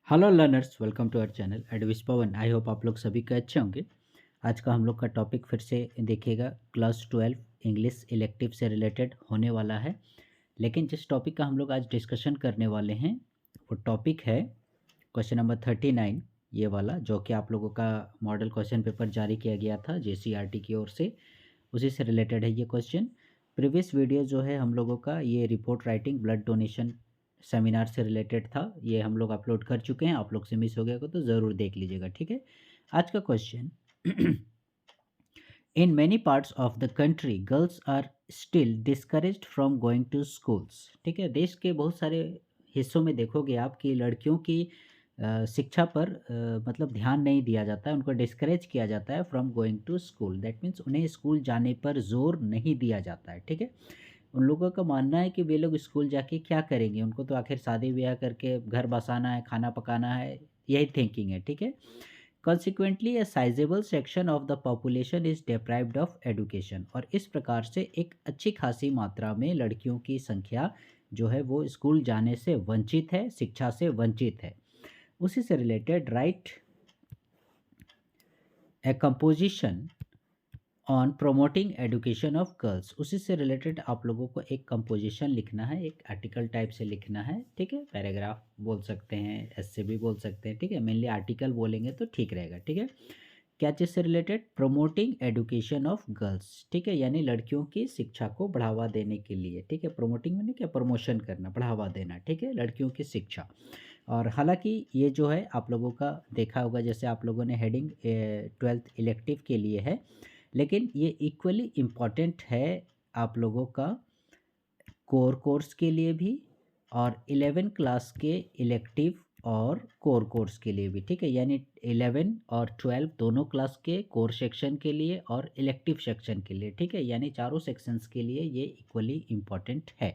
Hello learners, welcome to our channel advice Pawan. I hope आप लोग सभी के अच्छे होंगे। आज का हम लोग का टॉपिक फिर से देखिएगा, क्लास 12 इंग्लिश इलेक्टिव से रिलेटेड होने वाला है। लेकिन जिस टॉपिक का हम लोग आज डिस्कशन करने वाले हैं वो टॉपिक है क्वेश्चन नंबर 39, ये वाला जो कि आप लोगों का मॉडल क्वेश्चन पेपर जारी किया गया था जेसीईआरटी की ओर से, उसी से रिलेटेड है ये क्वेश्चन। प्रीवियस वीडियो जो है हम लोगों का ये report writing blood donation seminar से रिलेटेड था, ये हम लोग अपलोड कर चुके हैं। आप लोग से मिस हो गया तो ज़रूर देख लीजिएगा, ठीक है। आज का question in many parts of the country girls are still discouraged from going to schools. ठीक है, देश के बहुत सारे हिस्सों में देखोगे आप कि लड़कियों की शिक्षा पर मतलब ध्यान नहीं दिया जाता है, उनको डिस्करेज किया जाता है from going to school. That means उन्हें स्कूल जाने पर जोर नहीं दिया जाता है, ठीक है। उन लोगों का मानना है कि वे लोग स्कूल जाके क्या करेंगे, उनको तो आखिर शादी ब्याह करके घर बसाना है, खाना पकाना है, यही थिंकिंग है, ठीक है। Consequently A sizeable section of the population is deprived of education. और इस प्रकार से एक अच्छी खासी मात्रा में लड़कियों की संख्या जो है वो स्कूल जाने से वंचित है, शिक्षा से वंचित है। उसी से related right A composition on promoting education of girls, उसी से रिलेटेड आप लोगों को एक कंपोजिशन लिखना है, एक आर्टिकल टाइप से लिखना है, ठीक है। पैराग्राफ बोल सकते हैं, ऐसे भी बोल सकते हैं, ठीक है। मेनली आर्टिकल बोलेंगे तो ठीक रहेगा, ठीक है। क्या चीज़ से related? Promoting education of girls, ठीक है, यानी लड़कियों की शिक्षा को बढ़ावा देने के लिए, ठीक है। प्रोमोटिंग मैंने क्या, प्रमोशन करना, बढ़ावा देना, ठीक है, लड़कियों की शिक्षा। और हालांकि ये जो है आप लोगों का देखा होगा, जैसे आप लोगों ने हेडिंग 12th इलेक्टिव के लिए है, लेकिन ये इक्वली इम्पॉर्टेंट है आप लोगों का कोर कोर्स के लिए भी और 11 क्लास के इलेक्टिव और कोर कोर्स के लिए भी, ठीक है। यानी 11 और 12 दोनों क्लास के कोर सेक्शन के लिए और इलेक्टिव सेक्शन के लिए, ठीक है। यानी चारों सेक्शंस के लिए ये इक्वली इम्पॉर्टेंट है,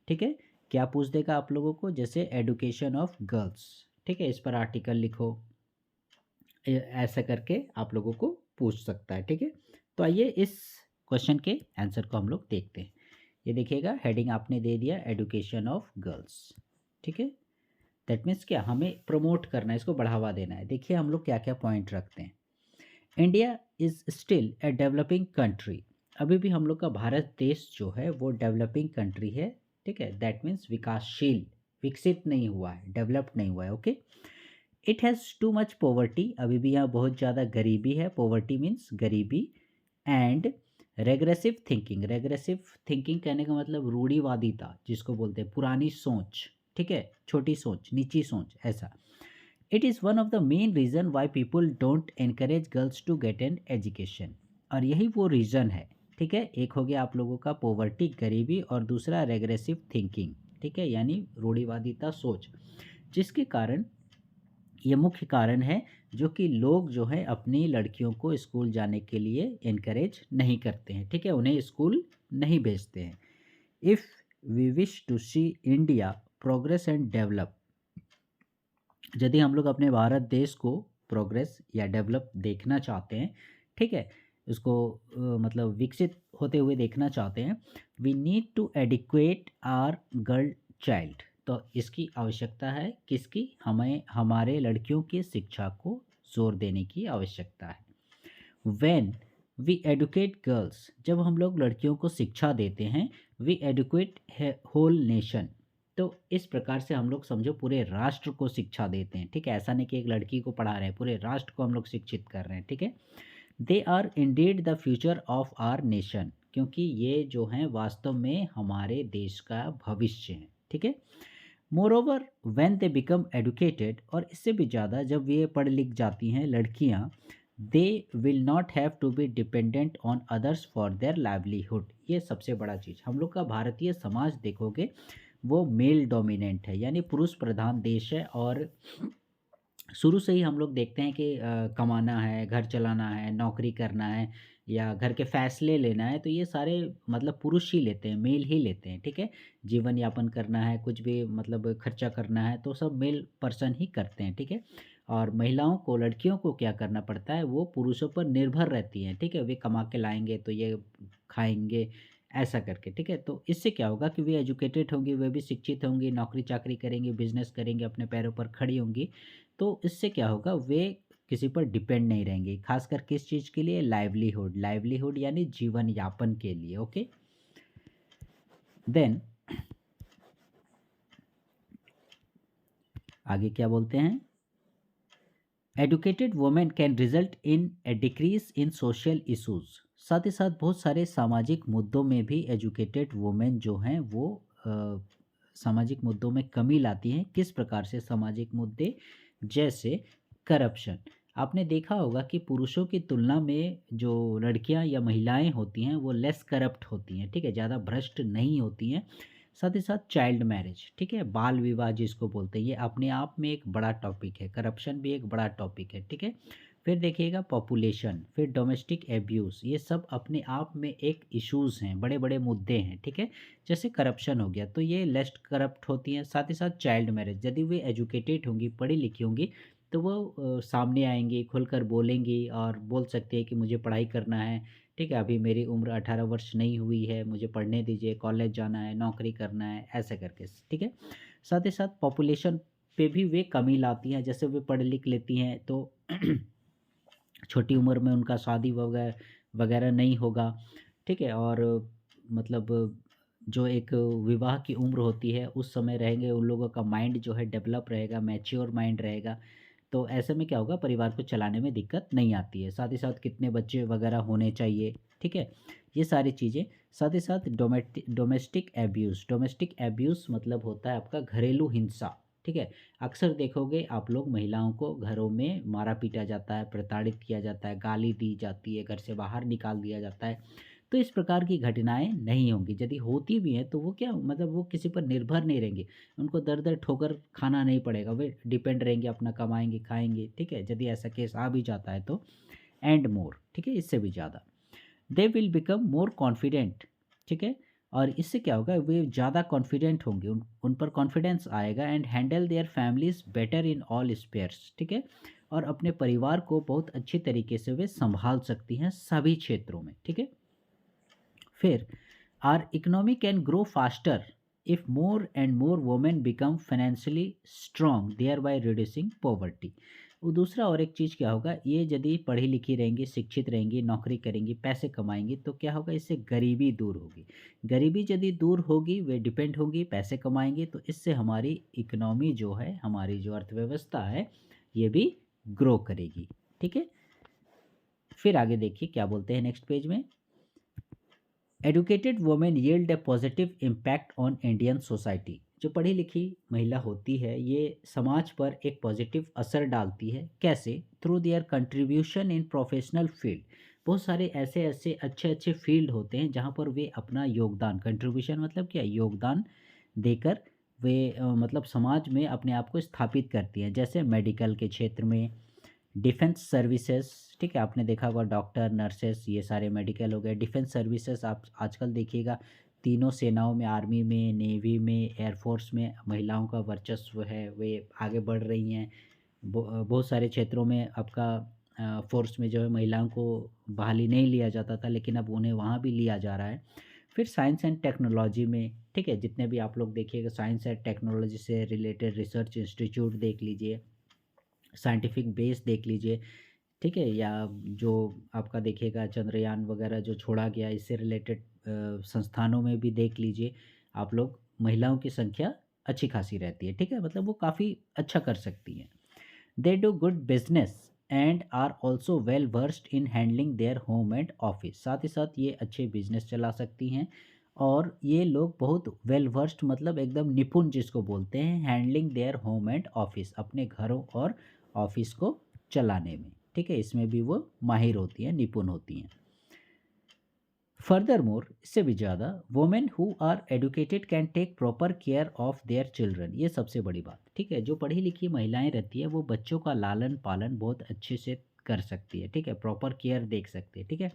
ठीक है। क्या पूछ देगा आप लोगों को, जैसे एडुकेशन ऑफ गर्ल्स, ठीक है, इस पर आर्टिकल लिखो, ऐसा करके आप लोगों को पूछ सकता है, ठीक है। तो आइए इस क्वेश्चन के आंसर को हम लोग देखते हैं। ये देखिएगा, हेडिंग आपने दे दिया एडुकेशन ऑफ गर्ल्स, ठीक है। दैट मीन्स क्या, हमें प्रमोट करना है, इसको बढ़ावा देना है। देखिए हम लोग क्या क्या पॉइंट रखते हैं। India is still a developing country, अभी भी हम लोग का भारत देश जो है वो डेवलपिंग कंट्री है, ठीक है। दैट मीन्स विकासशील, विकसित नहीं हुआ है, डेवलप्ड नहीं हुआ है, okay. It has too much poverty, अभी भी यहाँ बहुत ज़्यादा गरीबी है, पॉवर्टी मीन्स गरीबी। And regressive thinking, regressive thinking कहने का मतलब रूढ़िवादिता जिसको बोलते हैं, पुरानी सोच, ठीक है, छोटी सोच, नीची सोच, ऐसा। It is one of the main reason why people don't encourage girls to get an education, और यही वो रीज़न है, ठीक है। एक हो गया आप लोगों का पॉवर्टी, गरीबी, और दूसरा रेग्रेसिव थिंकिंग, ठीक है, यानी रूढ़िवादिता सोच, जिसके कारण, ये मुख्य कारण है जो कि लोग जो है अपनी लड़कियों को स्कूल जाने के लिए इनकरेज नहीं करते हैं, ठीक है, उन्हें स्कूल नहीं भेजते हैं। If we wish to see India progress and develop, यदि हम लोग अपने भारत देश को प्रोग्रेस या डेवलप देखना चाहते हैं, ठीक है, उसको मतलब विकसित होते हुए देखना चाहते हैं, we need to adequate our girl child, तो इसकी आवश्यकता है किसकी, हमें हमारे लड़कियों की शिक्षा को जोर देने की आवश्यकता है। व्हेन वी एडुकेट गर्ल्स, जब हम लोग लड़कियों को शिक्षा देते हैं, वी एडुकेट होल नेशन, तो इस प्रकार से हम लोग समझो पूरे राष्ट्र को शिक्षा देते हैं, ठीक है। ऐसा नहीं कि एक लड़की को पढ़ा रहे हैं, पूरे राष्ट्र को हम लोग शिक्षित कर रहे हैं, ठीक है। They are indeed the future of our nation, क्योंकि ये जो हैं वास्तव में हमारे देश का भविष्य है, ठीक है। More over when they become educated, और इससे भी ज़्यादा जब ये पढ़ लिख जाती हैं लड़कियाँ, they will not have to be dependent on others for their livelihood. ये सबसे बड़ा चीज़, हम लोग का भारतीय समाज देखोगे वो मेल डोमिनेंट है, यानी पुरुष प्रधान देश है। और शुरू से ही हम लोग देखते हैं कि कमाना है, घर चलाना है, नौकरी करना है, या घर के फैसले लेना है, तो ये सारे मतलब पुरुष ही लेते हैं, मेल ही लेते हैं, ठीक है। जीवन यापन करना है, कुछ भी मतलब खर्चा करना है, तो सब मेल पर्सन ही करते हैं, ठीक है। और महिलाओं को, लड़कियों को क्या करना पड़ता है, वो पुरुषों पर निर्भर रहती हैं, ठीक है। वे कमा के लाएंगे तो ये खाएंगे, ऐसा करके, ठीक है। तो इससे क्या होगा कि वे एजुकेटेड होंगी, वे भी शिक्षित होंगी, नौकरी चाकरी करेंगी, बिजनेस करेंगी, अपने पैरों पर खड़ी होंगी। तो इससे क्या होगा, वे किसी पर डिपेंड नहीं रहेंगी, खासकर किस चीज़ के लिए, लाइवलीहुड, लाइवलीहुड यानी जीवन यापन के लिए। ओके, देन आगे क्या बोलते हैं, educated women can result in A decrease in social issues. साथ ही साथ बहुत सारे सामाजिक मुद्दों में भी एजुकेटेड वुमेन जो हैं वो सामाजिक मुद्दों में कमी लाती हैं। किस प्रकार से सामाजिक मुद्दे, जैसे करप्शन। आपने देखा होगा कि पुरुषों की तुलना में जो लड़कियां या महिलाएं होती हैं वो लेस करप्ट होती हैं, ठीक है, ज़्यादा भ्रष्ट नहीं होती हैं। साथ ही साथ चाइल्ड मैरिज, ठीक है, बाल विवाह जिसको बोलते हैं, ये अपने आप में एक बड़ा टॉपिक है। करप्शन भी एक बड़ा टॉपिक है, ठीक है। फिर देखिएगा पॉपुलेशन, फिर डोमेस्टिक एब्यूज़, ये सब अपने आप में एक इश्यूज़ हैं, बड़े बड़े मुद्दे हैं, ठीक है। जैसे करप्शन हो गया तो ये लेस करप्ट होती हैं। साथ ही साथ चाइल्ड मैरिज, यदि वे एजुकेटेड होंगी, पढ़ी लिखी होंगी, तो वो सामने आएंगी, खुलकर बोलेंगी और बोल सकती है कि मुझे पढ़ाई करना है, ठीक है, अभी मेरी उम्र 18 वर्ष नहीं हुई है, मुझे पढ़ने दीजिए, कॉलेज जाना है, नौकरी करना है, ऐसे करके, ठीक है। साथ ही साथ पॉपुलेशन पे भी वे कमी लाती हैं, जैसे वे पढ़ लिख लेती हैं तो छोटी उम्र में उनका शादी वगैरह वगैरह नहीं होगा, ठीक है। और मतलब जो एक विवाह की उम्र होती है उस समय रहेंगे, उन लोगों का माइंड जो है डेवलप रहेगा, मैच्योर माइंड रहेगा। तो ऐसे में क्या होगा, परिवार को चलाने में दिक्कत नहीं आती है। साथ ही साथ कितने बच्चे वगैरह होने चाहिए, ठीक है, ये सारी चीज़ें। साथ ही साथ डोमेस्टिक एब्यूज़, डोमेस्टिक एब्यूज़ मतलब होता है आपका घरेलू हिंसा, ठीक है। अक्सर देखोगे आप लोग, महिलाओं को घरों में मारा पीटा जाता है, प्रताड़ित किया जाता है, गाली दी जाती है, घर से बाहर निकाल दिया जाता है। तो इस प्रकार की घटनाएं नहीं होंगी। यदि होती भी हैं तो वो क्या, मतलब वो किसी पर निर्भर नहीं रहेंगे, उनको दर दर ठोकर खाना नहीं पड़ेगा, वे डिपेंड रहेंगे, अपना कमाएंगे, खाएंगे, ठीक है। यदि ऐसा केस आ भी जाता है तो एंड मोर, ठीक है, इससे भी ज़्यादा they will become more confident, ठीक है। और इससे क्या होगा, वे ज़्यादा कॉन्फिडेंट होंगे, उन पर कॉन्फिडेंस आएगा, and handle their families better in all spheres, ठीक है। और अपने परिवार को बहुत अच्छी तरीके से वे संभाल सकती हैं सभी क्षेत्रों में, ठीक है। फिर our economy can grow faster if more and more women become financially strong, thereby reducing poverty. वो दूसरा और एक चीज़ क्या होगा, ये यदि पढ़ी लिखी रहेंगी, शिक्षित रहेंगी, नौकरी करेंगी, पैसे कमाएंगी, तो क्या होगा, इससे गरीबी दूर होगी। गरीबी यदि दूर होगी, वे डिपेंड होंगी, पैसे कमाएंगी, तो इससे हमारी इकोनॉमी जो है, हमारी जो अर्थव्यवस्था है, ये भी ग्रो करेगी, ठीक है। फिर आगे देखिए क्या बोलते हैं नेक्स्ट पेज में, educated women yield A positive impact on Indian society. जो पढ़ी लिखी महिला होती है ये समाज पर एक पॉजिटिव असर डालती है। कैसे? Through their contribution in professional field. बहुत सारे ऐसे ऐसे अच्छे अच्छे फील्ड होते हैं जहाँ पर वे अपना योगदान, कंट्रीब्यूशन मतलब क्या, योगदान देकर वे मतलब समाज में अपने आप को स्थापित करती हैं। जैसे मेडिकल के क्षेत्र में, डिफेंस सर्विसेज, ठीक है, आपने देखा होगा डॉक्टर, नर्सेस, ये सारे मेडिकल हो गए। डिफेंस सर्विसेज आप आजकल देखिएगा, तीनों सेनाओं में, आर्मी में, नेवी में, एयरफोर्स में महिलाओं का वर्चस्व है, वे आगे बढ़ रही हैं। बहुत सारे क्षेत्रों में आपका फोर्स में जो है महिलाओं को बहाली नहीं लिया जाता था, लेकिन अब उन्हें वहाँ भी लिया जा रहा है। फिर साइंस एंड टेक्नोलॉजी में, ठीक है, जितने भी आप लोग देखिएगा साइंस एंड टेक्नोलॉजी से रिलेटेड रिसर्च इंस्टीट्यूट देख लीजिए, साइंटिफिक बेस देख लीजिए, ठीक है, या जो आपका देखिएगा चंद्रयान वगैरह जो छोड़ा गया, इससे रिलेटेड संस्थानों में भी देख लीजिए आप लोग, महिलाओं की संख्या अच्छी खासी रहती है, ठीक है, मतलब वो काफ़ी अच्छा कर सकती हैं। They do good business and are also well versed in handling their home and office. साथ ही साथ ये अच्छे बिजनेस चला सकती हैं, और ये लोग बहुत वेल वर्स्ड मतलब एकदम निपुण जिसको बोलते हैं, handling their home and office, अपने घरों और ऑफिस को चलाने में, ठीक है, इसमें भी वो माहिर होती हैं, निपुण होती हैं। फर्दर मोर, इससे भी ज़्यादा, women who are educated can take proper care of their children. ये सबसे बड़ी बात, ठीक है, जो पढ़ी लिखी महिलाएं रहती है वो बच्चों का लालन पालन बहुत अच्छे से कर सकती है, ठीक है, प्रॉपर केयर देख सकती है, ठीक है।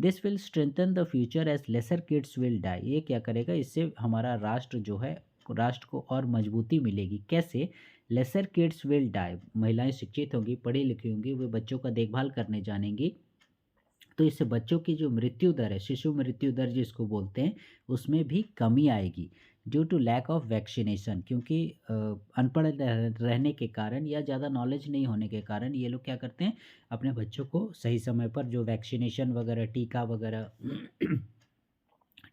This will strengthen the future as lesser kids will die. ये क्या करेगा, इससे हमारा राष्ट्र जो है, राष्ट्र को और मजबूती मिलेगी। कैसे? लेसर किड्स विल डाई, महिलाएं शिक्षित होंगी, पढ़ी लिखी होंगी, वे बच्चों का देखभाल करने जानेंगी, तो इससे बच्चों की जो मृत्यु दर है, शिशु मृत्यु दर जिसको बोलते हैं, उसमें भी कमी आएगी due to lack of vaccination. क्योंकि अनपढ़ रहने के कारण या ज़्यादा नॉलेज नहीं होने के कारण ये लोग क्या करते हैं, अपने बच्चों को सही समय पर जो वैक्सीनेशन वगैरह, टीका वगैरह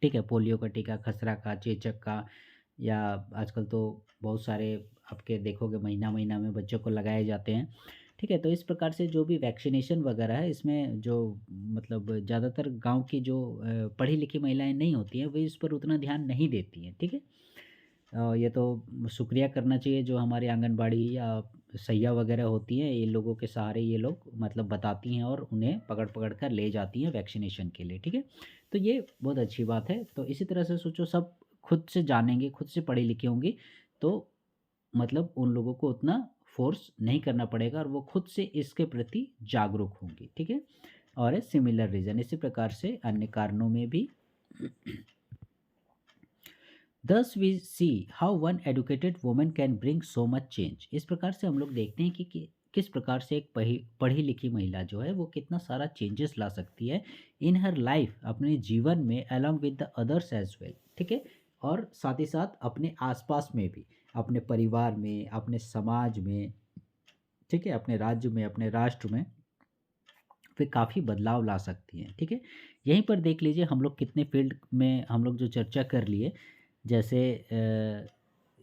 ठीक है, पोलियो का टीका, खसरा का, चेचक का, या आजकल तो बहुत सारे आपके देखोगे महीना महीना में बच्चों को लगाए जाते हैं। ठीक है, तो इस प्रकार से जो भी वैक्सीनेशन वगैरह है, इसमें जो मतलब ज़्यादातर गांव की जो पढ़ी लिखी महिलाएं नहीं होती हैं, वे इस पर उतना ध्यान नहीं देती हैं। ठीक है, ये तो शुक्रिया करना चाहिए जो हमारे आंगनबाड़ी या सैया वगैरह होती हैं, ये लोगों के सहारे ये लोग मतलब बताती हैं और उन्हें पकड़ पकड़ कर ले जाती हैं वैक्सीनेशन के लिए। ठीक है, तो ये बहुत अच्छी बात है। तो इसी तरह से सोचो, सब खुद से जानेंगे, खुद से पढ़ी लिखी होंगी, तो मतलब उन लोगों को उतना फोर्स नहीं करना पड़ेगा और वो खुद से इसके प्रति जागरूक होंगी। ठीक है, और ए सिमिलर रीज़न, इसी प्रकार से अन्य कारणों में भी Thus we see how one educated woman can bring so much change। इस प्रकार से हम लोग देखते हैं कि किस प्रकार से एक पढ़ी लिखी महिला जो है वो कितना सारा चेंजेस ला सकती है इन हर लाइफ, अपने जीवन में, along with the others as well. ठीक है, और साथ ही साथ अपने आसपास में भी, अपने परिवार में, अपने समाज में, ठीक है, अपने राज्य में, अपने राष्ट्र में वे काफ़ी बदलाव ला सकती हैं। ठीक है, यहीं पर देख लीजिए हम लोग कितने फील्ड में हम लोग जो चर्चा कर लिए, जैसे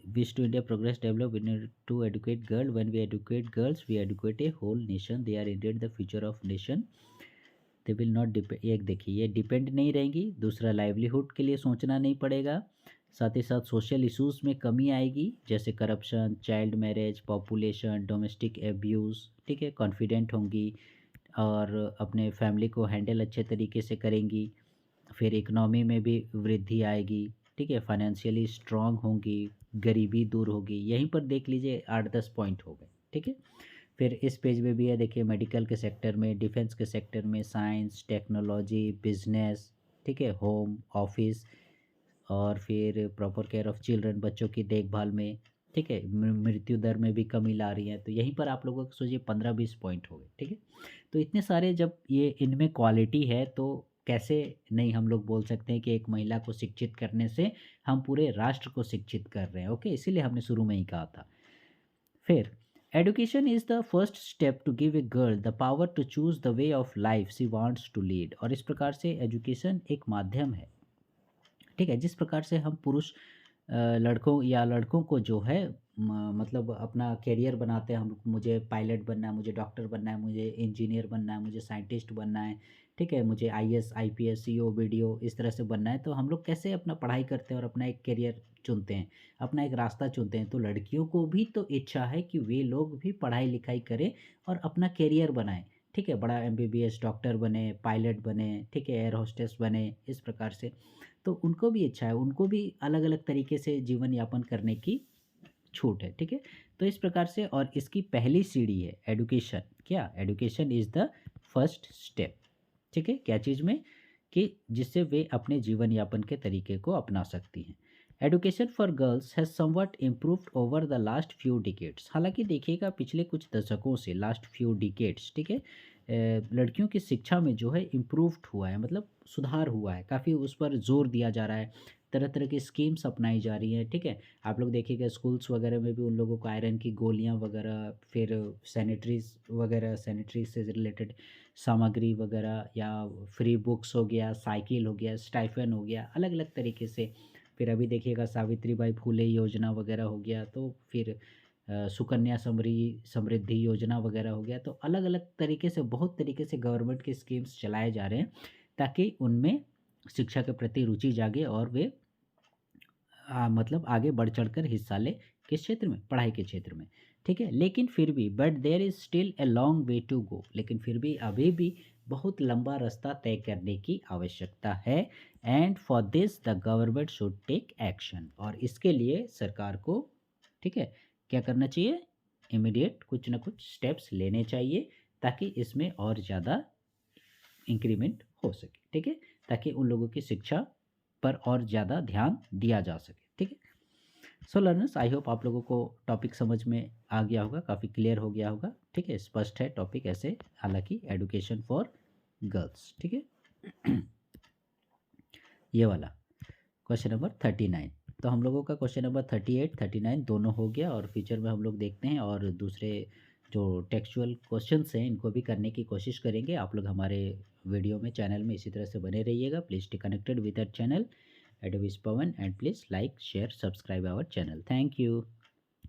wish to India progress develop, we need to educate girl, when we educate girls we educate a whole nation, they are indeed the future of nation, they will not depend. एक देखिए, ये डिपेंड नहीं रहेंगी। दूसरा, livelihood के लिए सोचना नहीं पड़ेगा। साथ ही साथ सोशल इशूज़ में कमी आएगी, जैसे corruption, child marriage, population, domestic abuse. ठीक है, कॉन्फिडेंट होंगी और अपने फैमिली को हैंडल अच्छे तरीके से करेंगी। फिर इकनॉमी में भी वृद्धि आएगी। ठीक है, फाइनेंशियली स्ट्रांग होंगी, गरीबी दूर होगी। यहीं पर देख लीजिए 8-10 पॉइंट हो गए। ठीक है, फिर इस पेज में भी है, देखिए, मेडिकल के सेक्टर में, डिफेंस के सेक्टर में, साइंस, टेक्नोलॉजी, बिजनेस, ठीक है, होम, ऑफिस, और फिर प्रॉपर केयर ऑफ चिल्ड्रन, बच्चों की देखभाल में। ठीक है, मृत्यु दर में भी कमी ला रही है। तो यहीं पर आप लोगों को सोचिए 15-20 पॉइंट हो गए। ठीक है, तो इतने सारे जब ये इनमें क्वालिटी है, तो कैसे नहीं हम लोग बोल सकते हैं कि एक महिला को शिक्षित करने से हम पूरे राष्ट्र को शिक्षित कर रहे हैं। ओके, इसीलिए हमने शुरू में ही कहा था। फिर, education is the first step to give a girl the power to choose the way of life she wants to lead. और इस प्रकार से एजुकेशन एक माध्यम है, ठीक है, जिस प्रकार से हम पुरुष लड़कों या लड़कों को जो है मतलब अपना करियर बनाते हैं, हम मुझे पायलट बनना है, मुझे डॉक्टर बनना है, मुझे इंजीनियर बनना है, मुझे साइंटिस्ट बनना है, ठीक है, मुझे आईएएस, आईपीएस, सीईओ, बीडीओ इस तरह से बनना है। तो हम लोग कैसे अपना पढ़ाई करते हैं और अपना एक करियर चुनते हैं, अपना एक रास्ता चुनते हैं। तो लड़कियों को भी तो इच्छा है कि वे लोग भी पढ़ाई लिखाई करें और अपना करियर बनाएं। ठीक है, बड़ा एमबीबीएस डॉक्टर बने, पायलट बने, ठीक है, एयर होस्टेस बने, इस प्रकार से। तो उनको भी इच्छा है, उनको भी अलग अलग तरीके से जीवन यापन करने की छूट है। ठीक है, तो इस प्रकार से, और इसकी पहली सीढ़ी है एडुकेशन। क्या? Education is the first step. ठीक है, क्या चीज़ में? कि जिससे वे अपने जीवन यापन के तरीके को अपना सकती हैं। Education for girls has somewhat improved over the last few decades. हालांकि देखिएगा पिछले कुछ दशकों से, लास्ट फ्यू डिकेड्स, ठीक है, लड़कियों की शिक्षा में जो है इम्प्रूव्ड हुआ है, मतलब सुधार हुआ है, काफ़ी उस पर जोर दिया जा रहा है, तरह तरह की स्कीम्स अपनाई जा रही हैं। ठीक है, आप लोग देखिएगा स्कूल्स वगैरह में भी उन लोगों को आयरन की गोलियां वगैरह, फिर सैनिटरीज वगैरह, सैनिटरी से रिलेटेड सामग्री वगैरह, या फ्री बुक्स हो गया, साइकिल हो गया, स्टाइफन हो गया, अलग अलग तरीके से। फिर अभी देखिएगा सावित्रीबाई फूले योजना वगैरह हो गया, तो फिर सुकन्या समृद्धि योजना वगैरह हो गया। तो अलग अलग तरीके से, बहुत तरीके से गवर्नमेंट के स्कीम्स चलाए जा रहे हैं ताकि उनमें शिक्षा के प्रति रुचि जागे और वे मतलब आगे बढ़ चढ़कर हिस्सा ले, किस क्षेत्र में? पढ़ाई के क्षेत्र में। ठीक है, लेकिन फिर भी, but there is still a long way to go, लेकिन फिर भी अभी भी बहुत लंबा रास्ता तय करने की आवश्यकता है। And for this the government should take action, और इसके लिए सरकार को, ठीक है, क्या करना चाहिए? इमीडिएट कुछ ना कुछ स्टेप्स लेने चाहिए ताकि इसमें और ज़्यादा इंक्रीमेंट हो सके। ठीक है, ताकि उन लोगों की शिक्षा पर और ज़्यादा ध्यान दिया जा सके। ठीक है, सो लर्नर्स, आई होप आप लोगों को टॉपिक समझ में आ गया होगा, काफ़ी क्लियर हो गया होगा। ठीक है, स्पष्ट है टॉपिक ऐसे, हालांकि एडुकेशन फॉर गर्ल्स, ठीक है। ये वाला क्वेश्चन नंबर 39। तो हम लोगों का क्वेश्चन नंबर 38 39 दोनों हो गया, और फ्यूचर में हम लोग देखते हैं और दूसरे जो टेक्सचुअल क्वेश्चंस हैं इनको भी करने की कोशिश करेंगे। आप लोग हमारे वीडियो में चैनल में इसी तरह से बने रहिएगा। Please stay connected with our channel advice Pawan, and please like share subscribe our channel. Thank you.